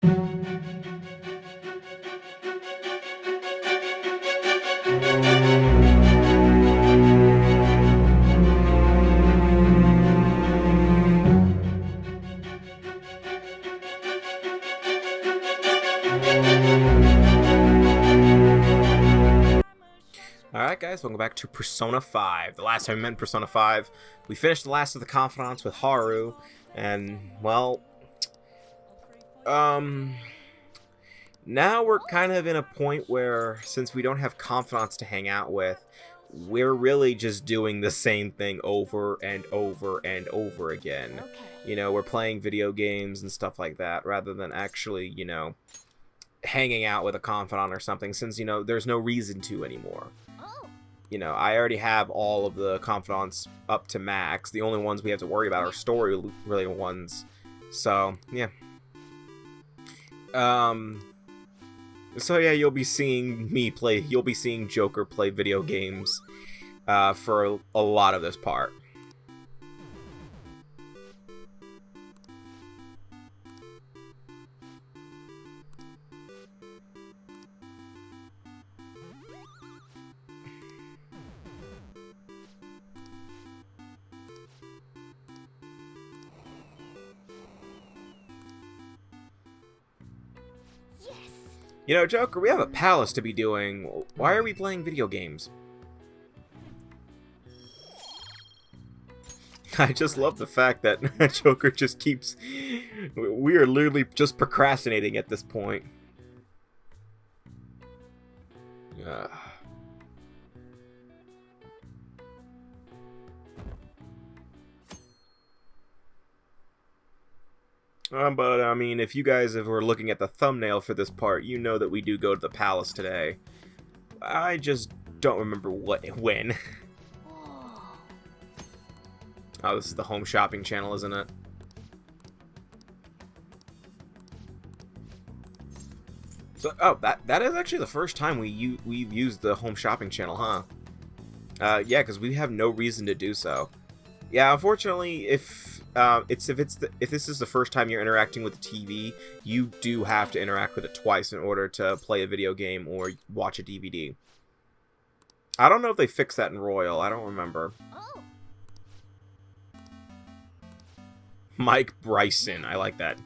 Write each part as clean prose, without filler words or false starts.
Alright guys, welcome back to Persona 5. The last time we met in Persona 5, we finished the last of the confidants with Haru, and, well, now we're kind of in a point where, since we don't have confidants to hang out with, we're really just doing the same thing over and over and over again. You know, we're playing video games and stuff like that, rather than actually, you know, hanging out with a confidant or something, since, you know, there's no reason to anymore. You know, I already have all of the confidants up to max. The only ones we have to worry about are story-related ones. So, yeah. So yeah, you'll be seeing Joker play video games for a lot of this part. You know, Joker, we have a palace to be doing. Why are we playing video games? I just love the fact that Joker just keeps... We are literally just procrastinating at this point. But, I mean, if you guys were looking at the thumbnail for this part, you know that we do go to the palace today. I just don't remember when. Oh, this is the home shopping channel, isn't it? So, oh, that is actually the first time we've used the home shopping channel, huh? Yeah, because we have no reason to do so. Yeah, unfortunately, if this is the first time you're interacting with the TV, you do have to interact with it twice in order to play a video game or watch a DVD. I don't know if they fixed that in Royal. I don't remember. Oh. Mike Bryson. I like that.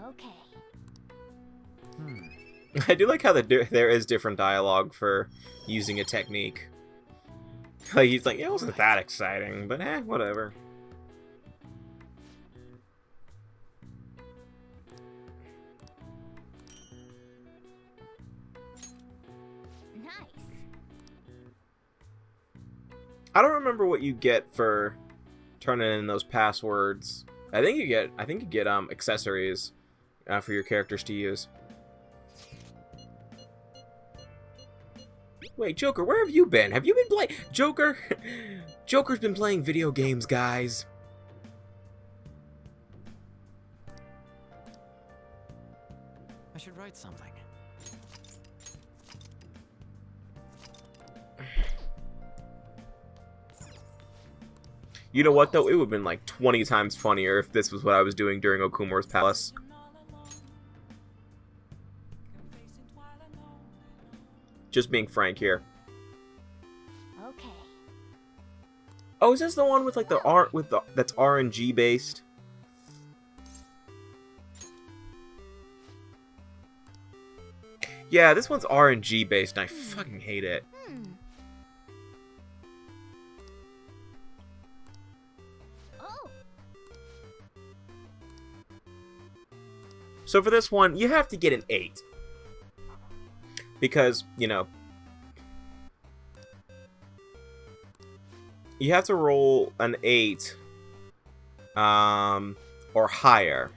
Okay. I do like how there is different dialogue for using a technique. Like, he's like, it wasn't that exciting, but whatever. Nice. I don't remember what you get for turning in those passwords. I think you get accessories for your characters to use. Wait, Joker, where have you been? Have you been playing... Joker? Joker's been playing video games, guys. I should write something. You know what, though? It would have been like 20 times funnier if this was what I was doing during Okumura's Palace. Just being frank here. Okay. Oh, is this the one with like the art with the that's RNG based? Yeah, this one's RNG based and I fucking hate it. So for this one, you have to get an 8. Because, you know, you have to roll an 8 or higher.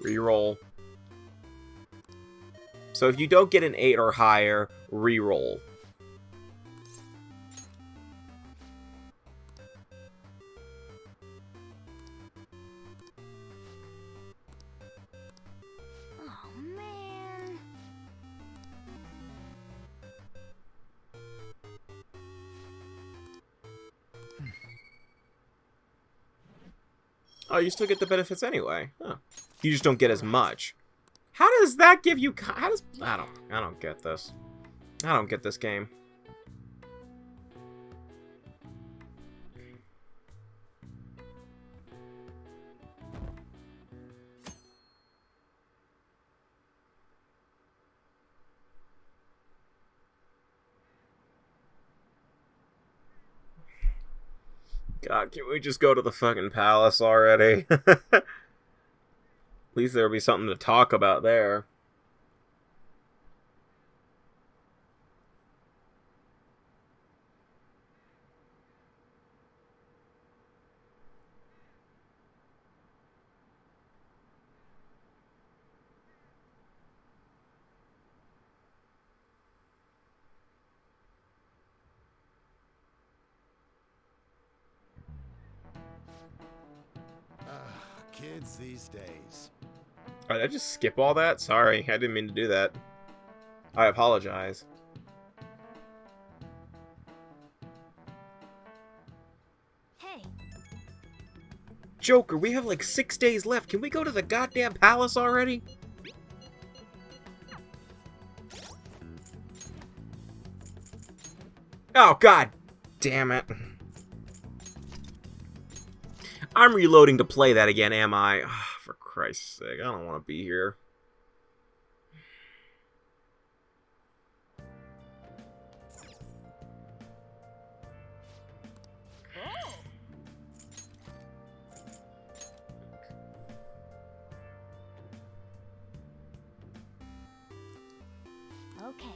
Reroll. So if you don't get an 8 or higher, reroll. Oh, man. Oh, you still get the benefits anyway. Huh. You just don't get as much. How does that give you... How does... I don't get this. I don't get this game. God, can we just go to the fucking palace already? At least there'll be something to talk about there. Kids these days. Oh, did I just skip all that? Sorry, I didn't mean to do that. I apologize. Hey, Joker, we have like 6 days left. Can we go to the goddamn palace already? Oh, god damn it. I'm reloading to play that again, am I? Oh, for Christ's sake, I don't want to be here. okay.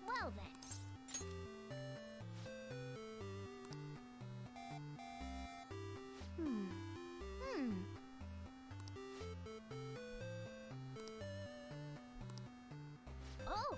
Well then. Hmm. Oh.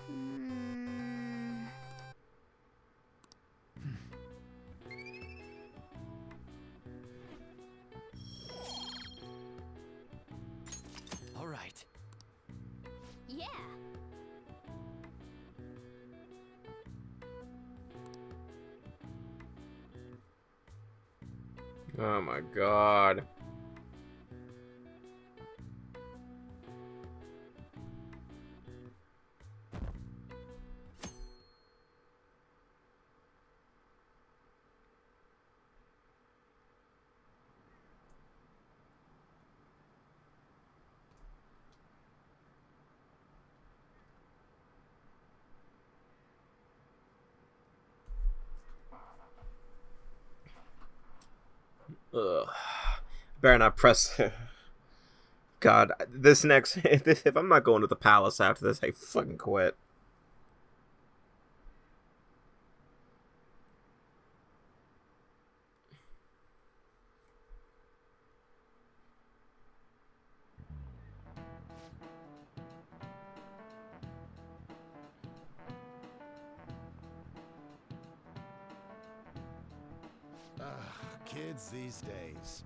Hmm. All right. Yeah. Oh my god. Ugh. Better not press. God, this next. If I'm not going to the palace after this, I fucking quit. Kids these days.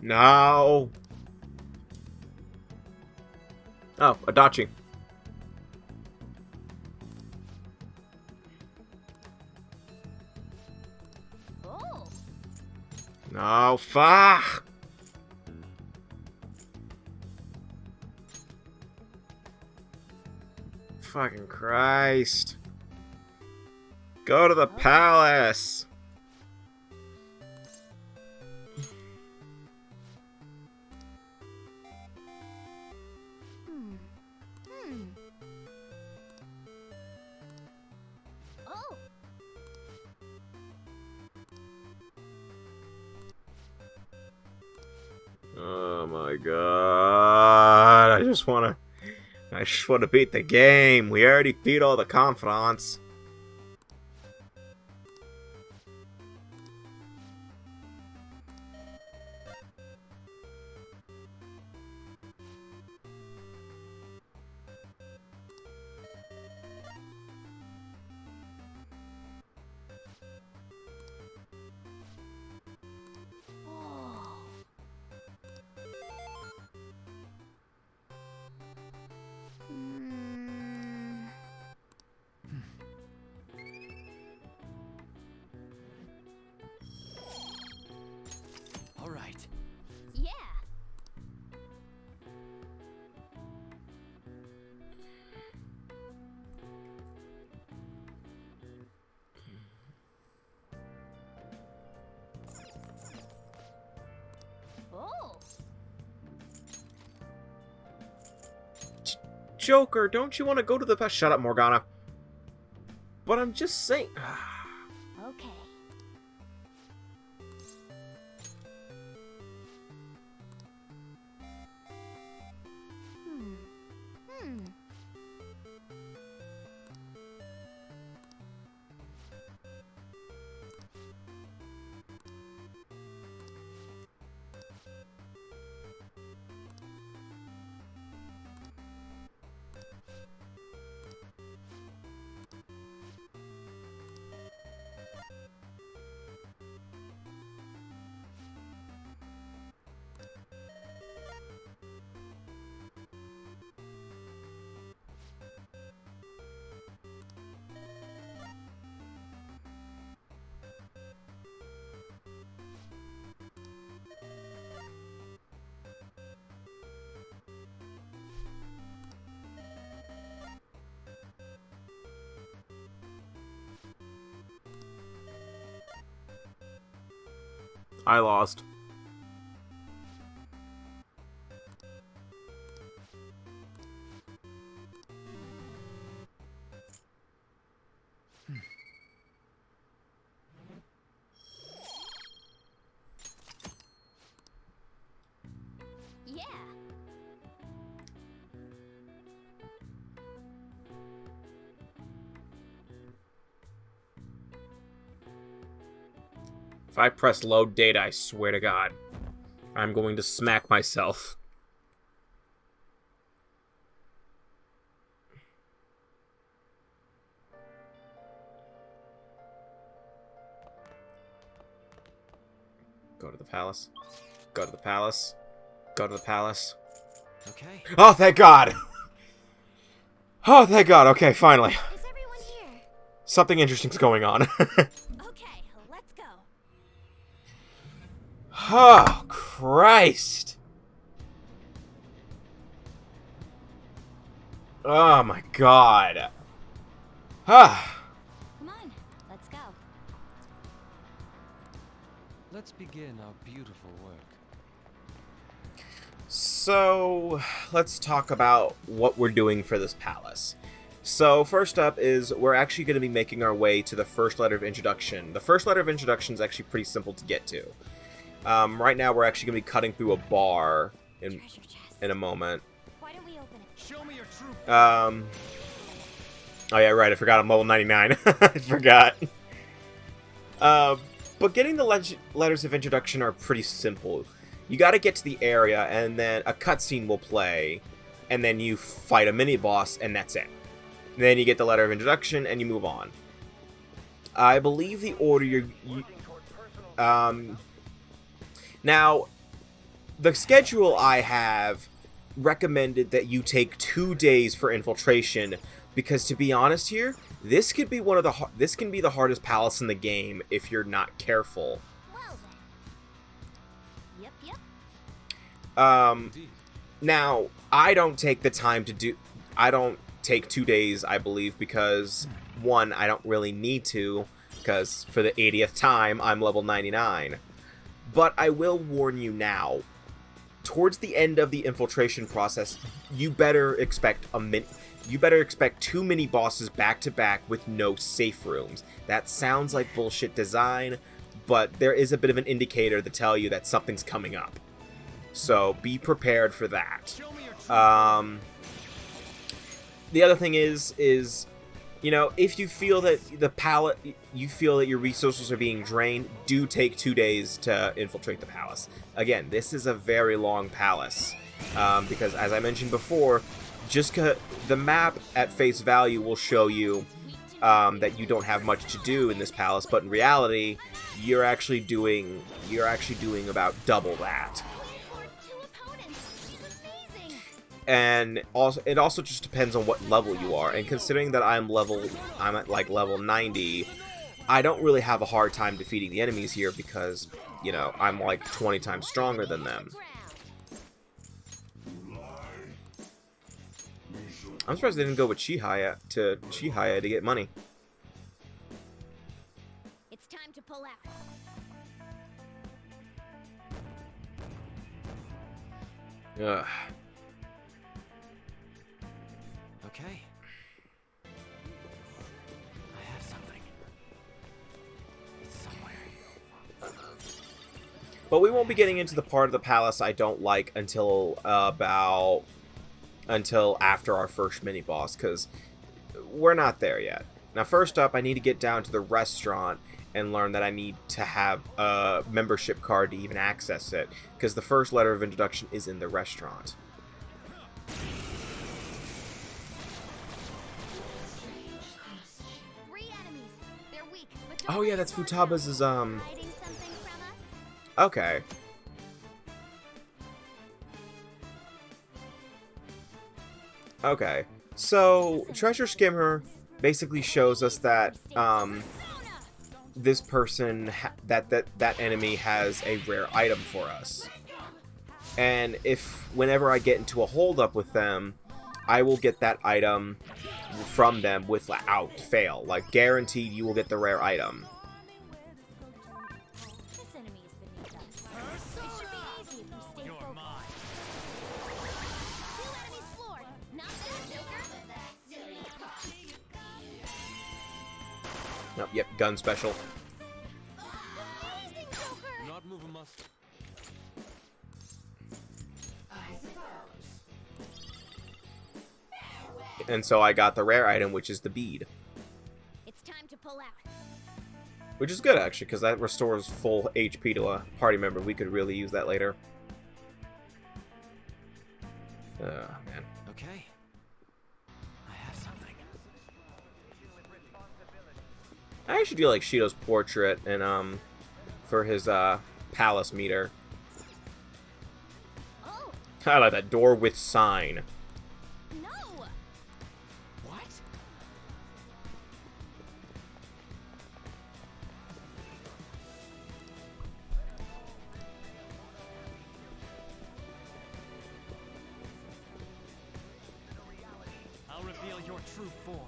No. Oh, Adachi. Oh. No, fuck. Fucking Christ. Go to the palace. Hmm. Hmm. Oh. Oh my god. I just wanna beat the game. We already beat all the confidants. Oh. Hmm. All right. Yeah. Oh. Joker, don't you want to go to the palace? Shut up, Morgana. But I'm just saying. Okay. Hmm. Hmm. I lost. Yeah. If I press load data, I swear to God, I'm going to smack myself. Go to the palace. Go to the palace. Go to the palace. Okay. Oh, thank God! Oh, thank God. Okay, finally. Is everyone here? Something interesting's going on. Okay, let's go. Oh, Christ. Oh, my God. Ah. Come on, let's go. Let's begin our beautiful work. So, let's talk about what we're doing for this palace. So first up is we're actually going to be making our way to the first letter of introduction. The first letter of introduction is actually pretty simple to get to. Right now we're actually going to be cutting through a bar in Treasure chest. a moment. Why don't we open it? Show me your true. Oh yeah, right. I forgot I'm level 99. I forgot. But getting the letters of introduction are pretty simple. You got to get to the area, and then a cutscene will play, and then you fight a mini boss, and that's it. And then you get the letter of introduction, and you move on. I believe the order now, the schedule I have recommended that you take 2 days for infiltration, because to be honest here, this could be this can be the hardest palace in the game if you're not careful. Well then. Yep. Indeed. Now, I don't take the time to do... I don't take 2 days, I believe, because, one, I don't really need to, because for the 80th time, I'm level 99. But I will warn you now, towards the end of the infiltration process, you better expect 2 mini bosses back to back with no safe rooms. That sounds like bullshit design, but there is a bit of an indicator to tell you that something's coming up. So be prepared for that. Show me your true. The other thing is, you know, if you feel that you feel that your resources are being drained, do take 2 days to infiltrate the palace. Again, this is a very long palace, because as I mentioned before, the map at face value will show you that you don't have much to do in this palace, but in reality, you're actually doing about double that. Or 2 opponents. Amazing. And also, it also just depends on what level you are. And considering that I'm at like level 90, I don't really have a hard time defeating the enemies here because, you know, I'm like 20 times stronger than them. I'm surprised they didn't go with Chihaya to get money. It's time to pull out. Ugh. Okay. I have something. It's somewhere. But we won't be getting into the part of the palace I don't like until after our first mini boss, because we're not there yet. Now, first up, I need to get down to the restaurant and learn that I need to have a membership card to even access it, because the first letter of introduction is in the restaurant. 3 enemies. They're weak, but don't Oh yeah, let that's it work Futaba's out. Hiding something from us? Okay. Okay. So, Treasure Skimmer basically shows us that this person that enemy has a rare item for us. And whenever I get into a holdup with them, I will get that item from them without fail. Like, guaranteed you will get the rare item. This enemy is beneath us. It should be easy if we stay focused. 2 enemies floored. Not bad, Joker. Oh, yep, gun special. Amazing, Joker. Not move a muscle. And so I got the rare item, which is the bead. It's time to pull out. Which is good, actually, because that restores full HP to a party member. We could really use that later. Man. Okay. I have something. I actually do like Shido's portrait and for his palace meter. Oh, I like that door with sign. no. What? I'll reveal your true form.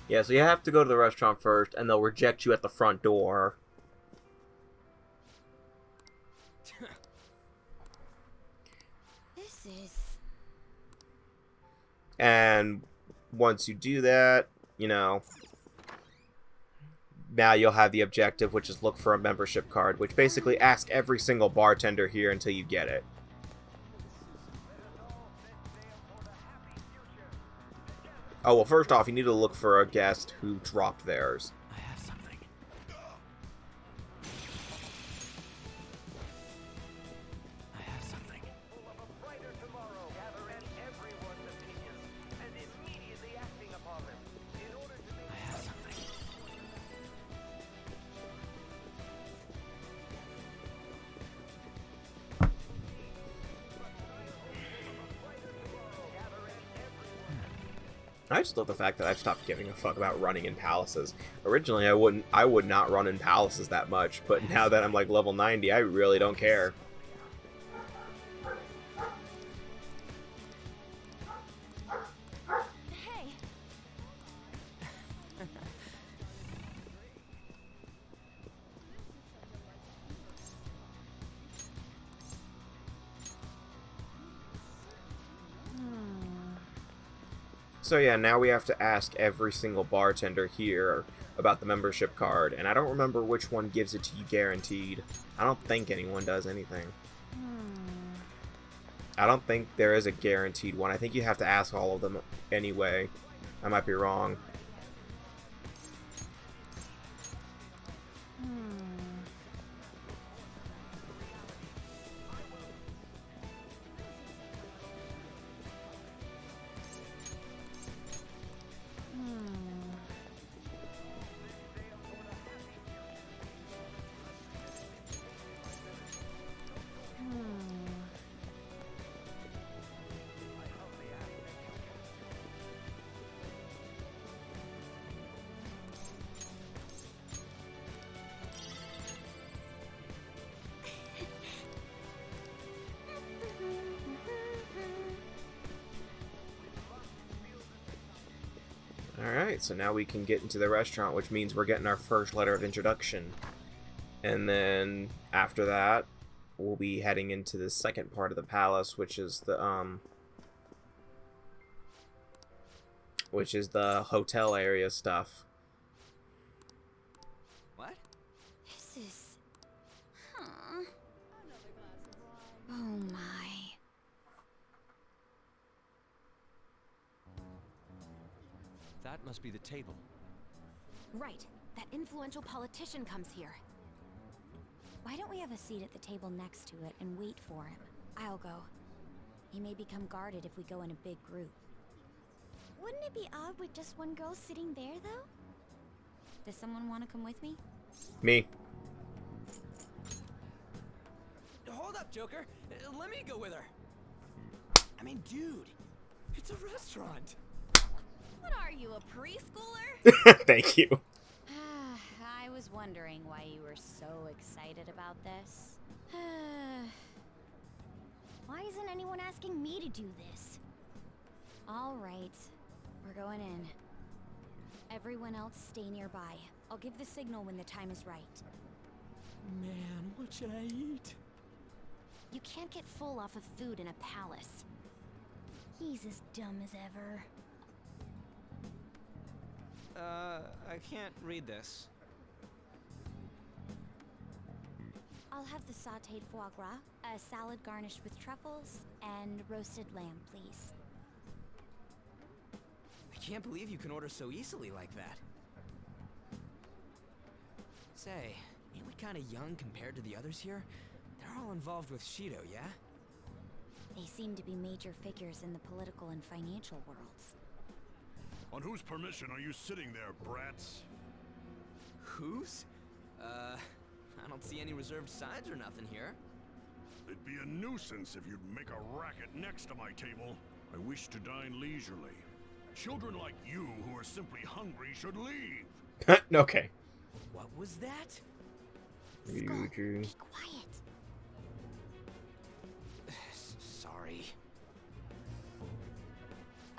Yeah, so you have to go to the restaurant first, and they'll reject you at the front door. This is... And once you do that, you know, now you'll have the objective, which is look for a membership card, which basically ask every single bartender here until you get it. Oh, well, first off, you need to look for a guest who dropped theirs. I have something. I have something. Brighter tomorrow, gathering everyone's opinions and immediately acting upon them in order to make I have something. I just love the fact that I've stopped giving a fuck about running in palaces. Originally, I would not run in palaces that much, but now that I'm like level 90, I really don't care. Hey! So yeah, now we have to ask every single bartender here about the membership card, and I don't remember which one gives it to you guaranteed. I don't think anyone does anything. I don't think there is a guaranteed one. I think you have to ask all of them anyway. I might be wrong. Alright, so now we can get into the restaurant, which means we're getting our first letter of introduction. And then after that, we'll be heading into the second part of the palace, which is the hotel area stuff. What? This is... Huh. Oh my. That must be the table. Right. That influential politician comes here. Why don't we have a seat at the table next to it and wait for him? I'll go. He may become guarded if we go in a big group. Wouldn't it be odd with just one girl sitting there, though? Does someone want to come with me? Me. Hold up, Joker. Let me go with her. I mean, dude, it's a restaurant. What are you, a preschooler? Thank you. I was wondering why you were so excited about this. Why isn't anyone asking me to do this? All right, we're going in. Everyone else stay nearby. I'll give the signal when the time is right. Man, what should I eat? You can't get full off of food in a palace. He's as dumb as ever. I can't read this. I'll have the sautéed foie gras, a salad garnished with truffles, and roasted lamb, please. I can't believe you can order so easily like that. Say, ain't we kinda young compared to the others here? They're all involved with Shido, yeah? They seem to be major figures in the political and financial worlds. On whose permission are you sitting there, brats? Whose? I don't see any reserved sides or nothing here. It'd be a nuisance if you'd make a racket next to my table. I wish to dine leisurely. Children like you who are simply hungry should leave. Okay. What was that? Skull, be quiet. Sorry.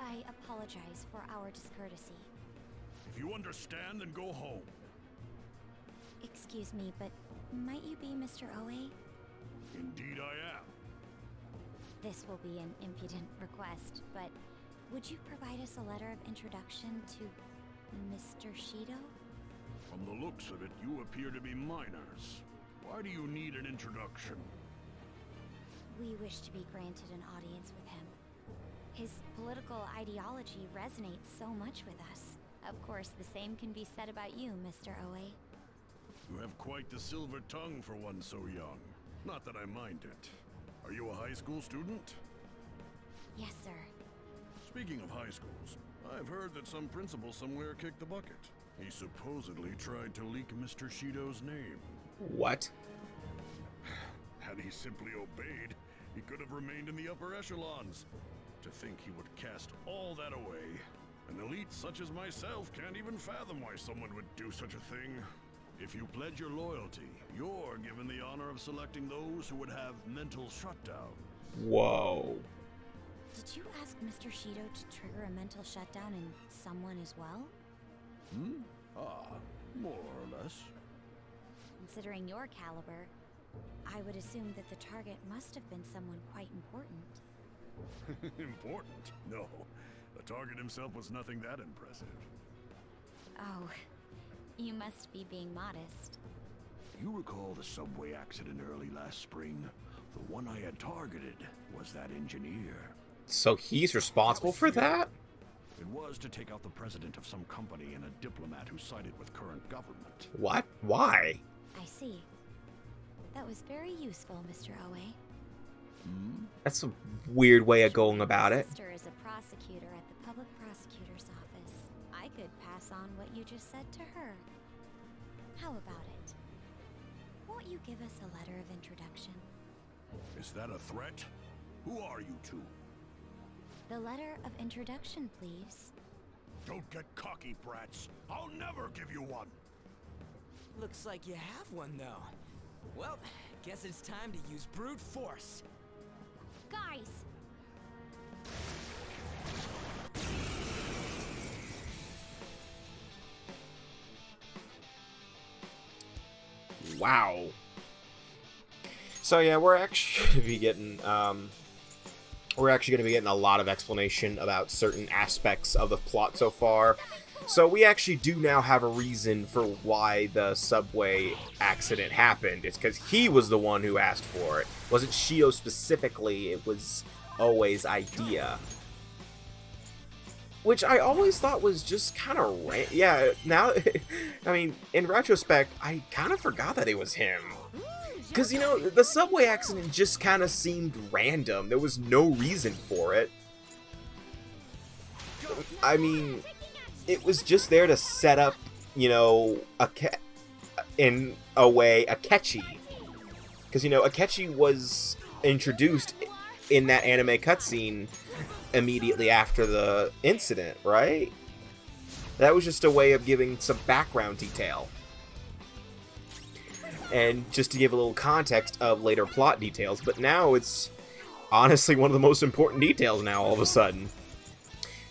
I apologize for our discourtesy. If you understand, then go home. Excuse me, but might you be Mr. Oe? Indeed I am. This will be an impudent request, but would you provide us a letter of introduction to Mr. Shido? From the looks of it, you appear to be minors. Why do you need an introduction? We wish to be granted an audience with him. His political ideology resonates so much with us. Of course, the same can be said about you, Mr. Oe. You have quite the silver tongue for one so young. Not that I mind it. Are you a high school student? Yes, sir. Speaking of high schools, I've heard that some principal somewhere kicked the bucket. He supposedly tried to leak Mr. Shido's name. What? Had he simply obeyed, he could have remained in the upper echelons. To think he would cast all that away. An elite such as myself can't even fathom why someone would do such a thing. If you pledge your loyalty, you're given the honor of selecting those who would have mental shutdown. Whoa. Did you ask Mr. Shido to trigger a mental shutdown in someone as well? More or less. Considering your caliber, I would assume that the target must have been someone quite important. Important? No. The target himself was nothing that impressive. Oh, you must be being modest. You recall the subway accident early last spring? The one I had targeted was that engineer. So he's responsible for that? It was to take out the president of some company and a diplomat who sided with current government. What? Why? I see. That was very useful, Mr. Oe. That's a weird way of going about it. My sister is a prosecutor at the public prosecutor's office. I could pass on what you just said to her. How about it? Won't you give us a letter of introduction? Is that a threat? Who are you two? The letter of introduction, please. Don't get cocky, brats. I'll never give you one. Looks like you have one, though. Well, guess it's time to use brute force. Guys! Wow. So yeah, we're actually going to be getting a lot of explanation about certain aspects of the plot so far. So we actually do now have a reason for why the subway accident happened. It's because he was the one who asked for it. It wasn't Shido specifically, it was Oe's idea. Which I always thought was just kind of yeah, now, I mean, in retrospect, I kind of forgot that it was him. Because, you know, the subway accident just kind of seemed random. There was no reason for it. I mean, it was just there to set up, you know, in a way, Akechi. Because, you know, Akechi was introduced in that anime cutscene immediately after the incident, right? That was just a way of giving some background detail. And just to give a little context of later plot details, but now it's honestly one of the most important details now all of a sudden.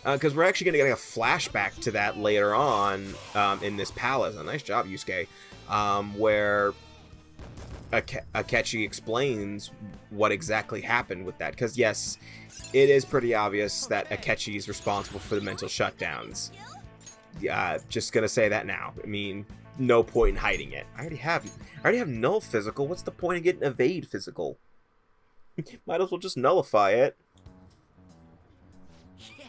Because we're actually going to get a flashback to that later on in this palace. A nice job, Yusuke. Where Akechi explains what exactly happened with that. Because yes, it is pretty obvious that Akechi is responsible for the mental shutdowns. Just going to say that now. I mean, no point in hiding it. I already have null physical. What's the point of getting evade physical? Might as well just nullify it. Yeah.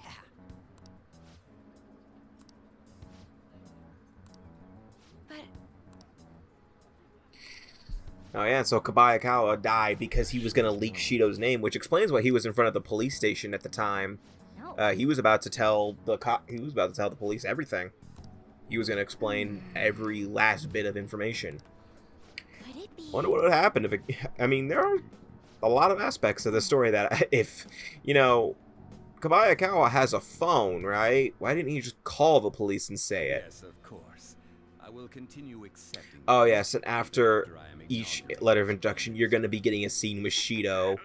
But Oh yeah, so Kabayakawa died because he was going to leak Shido's name, which explains why he was in front of the police station at the time. no. He was about to tell the police everything. He was going to explain every last bit of information. Could it be? Wonder what would happen if it... I mean, there are a lot of aspects of the story that if, you know, Kabayakawa has a phone, right? Why didn't he just call the police and say it? Yes, of course. I will continue accepting. Oh yes, and after I am each inaugurated. letter of introduction, you're going to be getting a scene with Shido,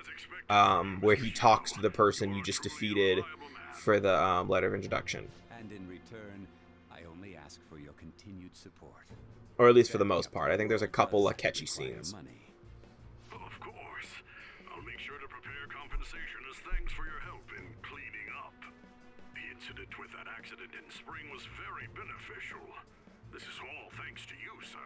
where he talks to the person you just defeated for the letter of introduction. And in return, I I only ask for your continued support. Or at least for the most part. I think there's a couple of catchy scenes. Money. Of course. I'll make sure to prepare compensation as thanks for your help in cleaning up. The incident with that accident in spring was very beneficial. This is all thanks to you, sir.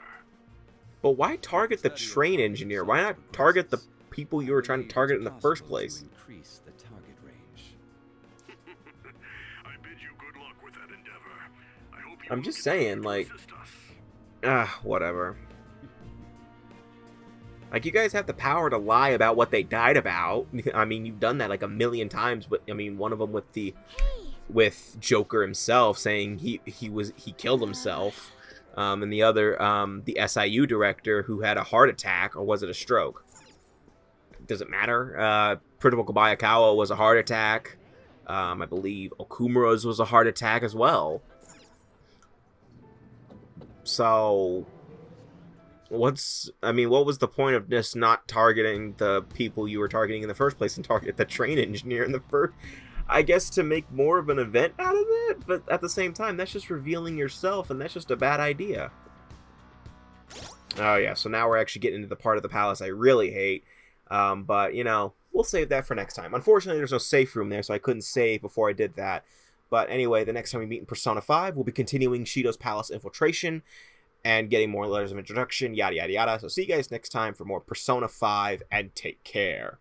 But why target the train engineer? Why not target the people you were trying to target in the first place? Increase the target range. I bid you good luck with that endeavor. I hope you I'm will just continue saying, to like, assist us. Whatever. Like, you guys have the power to lie about what they died about. I mean, you've done that like a million times. But I mean, one of them with Joker himself saying he killed himself, and the other the SIU director who had a heart attack, or was it a stroke? Doesn't matter. Principal Kobayakawa was a heart attack. I believe Okumura's was a heart attack as well. So, what was the point of just not targeting the people you were targeting in the first place and target the train engineer in the first? I guess to make more of an event out of it, but at the same time, that's just revealing yourself, and that's just a bad idea. Oh yeah, so now we're actually getting into the part of the palace I really hate, but, you know, we'll save that for next time. Unfortunately, there's no safe room there, so I couldn't save before I did that. But anyway, the next time we meet in Persona 5, we'll be continuing Shido's palace infiltration and getting more letters of introduction, yada yada yada. So see you guys next time for more Persona 5, and take care.